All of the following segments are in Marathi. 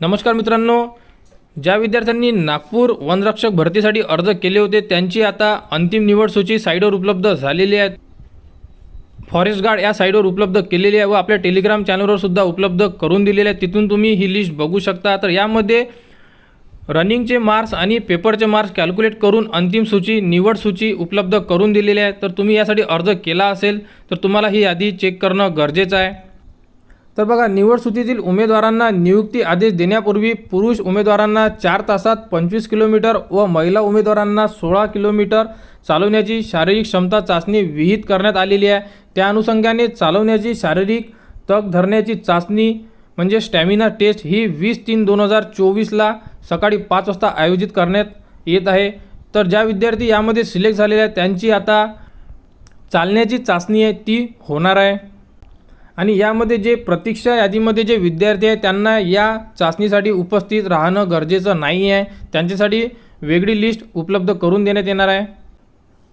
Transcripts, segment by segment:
नमस्कार मित्रांनो, ज्या विद्यार्थ्यांनी नागपूर वनरक्षक भरतीसाठी अर्ज केले होते त्यांची आता अंतिम निवड सूची साईटवर उपलब्ध झालेली आहे। फॉरेस्ट गार्ड या साईटवर उपलब्ध केलेली आहे व आपल्या टेलिग्राम चॅनलवर सुद्धा उपलब्ध करून दिलेले आहे। तिथून तुम्ही ही लिस्ट बघू शकता। तर यामध्ये रनिंगचे मार्क्स आणि पेपरचे मार्क्स कॅल्क्युलेट करून अंतिम सूची निवड सूची उपलब्ध करून दिलेली आहे। तर तुम्ही यासाठी अर्ज केला असेल तर तुम्हाला ही यादी चेक करणं गरजेचं आहे। तर बघा, निवड सूचीतील उमेदवारांना नियुक्ती आदेश देण्यापूर्वी पुरुष उमेदवारांना 4 तासात 25 किलोमीटर व महिला उमेदवारांना 16 किलोमीटर चालवण्याची शारीरिक क्षमता चाचणी विहित करण्यात आलेली आहे। त्या अनुषंगाने चालवण्याची शारीरिक तग धरण्याची चाचणी म्हणजे स्टॅमिना टेस्ट ही 20/3/2024ला सकाळी 5 वाजता आयोजित करण्यात येत आहे। तर ज्या विद्यार्थी यामध्ये सिलेक्ट झालेले आहेत त्यांची आता चालण्याची चाचणी आहे ती होणार आहे। आणि यामध्ये जे प्रतीक्षा यादीमध्ये जे विद्यार्थी आहेत त्यांना या चाचणीसाठी उपस्थित राहणं गरजेचं नाही आहे। त्यांच्यासाठी वेगळी लिस्ट उपलब्ध करून देण्यात येणार आहे।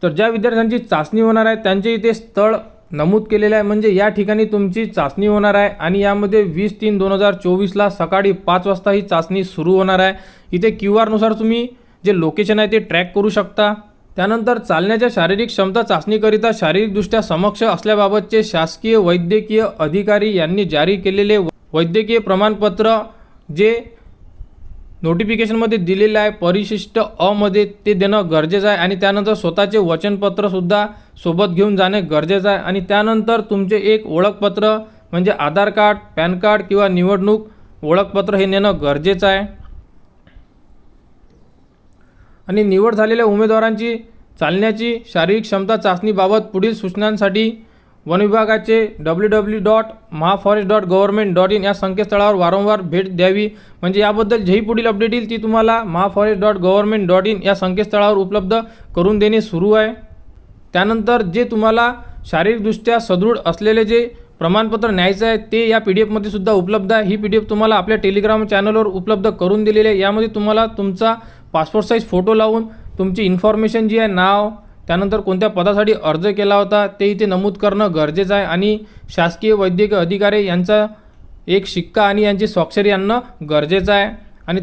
तर ज्या विद्यार्थ्यांची चाचणी होणार आहे त्यांचे इथे स्थळ नमूद केलेलं आहे, म्हणजे या ठिकाणी तुमची चाचणी होणार आहे आणि यामध्ये 20/3/2024ला सकाळी 5 वाजता ही चाचणी सुरू होणार आहे। इथे QR नुसार तुम्ही जे लोकेशन आहे ते ट्रॅक करू शकता। त्यानंतर चालण्याच्या शारीरिक क्षमता चाचणीकरिता शारीरिकदृष्ट्या समक्ष असल्याबाबतचे शासकीय वैद्यकीय अधिकारी यांनी जारी केलेले वैद्यकीय प्रमाणपत्र जे नोटिफिकेशनमध्ये दिलेले आहे परिशिष्ट अ मध्ये ते देणं गरजेचं आहे। आणि त्यानंतर स्वतःचे वचनपत्रसुद्धा सोबत घेऊन जाणे गरजेचं आहे। आणि त्यानंतर तुमचे एक ओळखपत्र म्हणजे आधार कार्ड, पॅन कार्ड किंवा निवडणूक ओळखपत्र हे नेणं गरजेचं आहे। आणि निवड झालेल्या उमेदवारांची चालण्याची शारीरिक क्षमता चाचणीबाबत पुढील सूचनांसाठी वन विभागाचे www.mahaforest.government.in या संकेतस्थळावर वारंवार भेट द्यावी। म्हणजे याबद्दल जेही पुढील अपडेट येईल ती तुम्हाला mahaforest.government.in या संकेतस्थळावर उपलब्ध करून देणे सुरू आहे। त्यानंतर जे तुम्हाला शारीरिकदृष्ट्या सदृढ असलेले जे प्रमाणपत्र न्यायचं आहे ते या PDF मध्ये सुद्धा उपलब्ध आहे। ही PDF तुम्हाला आपल्या टेलिग्राम चॅनलवर उपलब्ध करून दिलेली आहे। यामध्ये तुम्हाला तुमचा पासपोर्ट साईज फोटो लावून तुमची इन्फॉर्मेशन जी आहे, नाव, त्यानंतर कोणत्या पदासाठी अर्ज केला होता ते इथे नमूद करणं गरजेचं आहे। आणि शासकीय वैद्यकीय अधिकारी यांचा एक शिक्का आणि यांची स्वाक्षरी आणणं गरजेचं आहे। आणि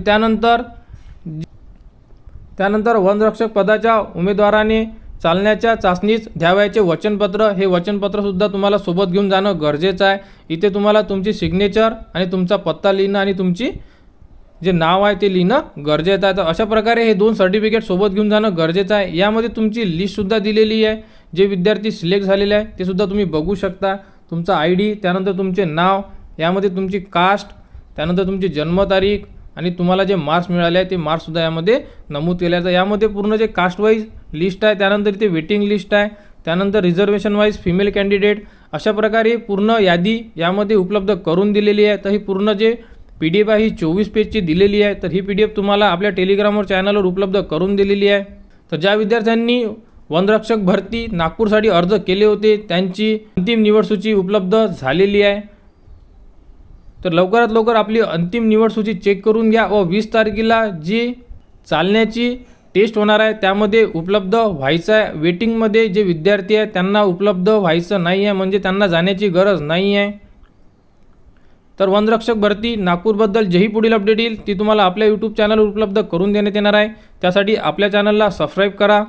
त्यानंतर वनरक्षक पदाच्या उमेदवाराने चालण्याच्या चाचणीस द्यावयाचे वचनपत्र हे वचनपत्रसुद्धा तुम्हाला सोबत घेऊन जाणं गरजेचं आहे। इथे तुम्हाला तुमची सिग्नेचर आणि तुमचा पत्ता लिहिणं आणि तुमची जे नाव आहे ते लिहिणं गरजेचं आहे। तर अशा प्रकारे हे 2 सर्टिफिकेट सोबत घेऊन जाणं गरजेचं आहे। यामध्ये तुमची लिस्टसुद्धा दिलेली आहे, जे विद्यार्थी सिलेक्ट झालेले आहे ते सुद्धा तुम्ही बघू शकता। तुमचा ID, त्यानंतर तुमचे नाव, यामध्ये तुमची कास्ट, त्यानंतर तुमची जन्मतारीख आणि तुम्हाला जे मार्क्स मिळाले आहे ते मार्क्ससुद्धा यामध्ये नमूद केले आहेत। यामध्ये पूर्ण जे कास्ट वाईज लिस्ट आहे, त्यानंतर इथे वेटिंग लिस्ट आहे, त्यानंतर रिझर्वेशन वाईज फिमेल कॅन्डिडेट, अशा प्रकारे पूर्ण यादी यामध्ये उपलब्ध करून दिलेली आहे। तर ही पूर्ण जे PDF आहे ही 24 पेजची दिलेली आहे। तर ही PDF तुम्हाला आपल्या टेलिग्रामवर चॅनलवर उपलब्ध करून दिलेली आहे। तर ज्या विद्यार्थ्यांनी वनरक्षक भरती नागपूरसाठी अर्ज केले होते त्यांची अंतिम निवड सूची उपलब्ध झालेली आहे। तर लवकरात लवकर आपली अंतिम निवड सूची चेक करून घ्या व 20 तारखेला जी चालण्याची टेस्ट होणार आहे त्यामध्ये उपलब्ध व्हायचं आहे। वेटिंगमध्ये जे विद्यार्थी आहेत त्यांना उपलब्ध व्हायचं नाही आहे, म्हणजे त्यांना जाण्याची गरज नाही आहे। तर वनरक्षक भरती नागपूरबद्दल जेही पुढील अपडेट येईल ती तुम्हाला आपल्या YouTube चॅनलवर उपलब्ध करून देण्यात येणार आहे। त्यासाठी आपल्या चॅनलला सबस्क्राईब करा।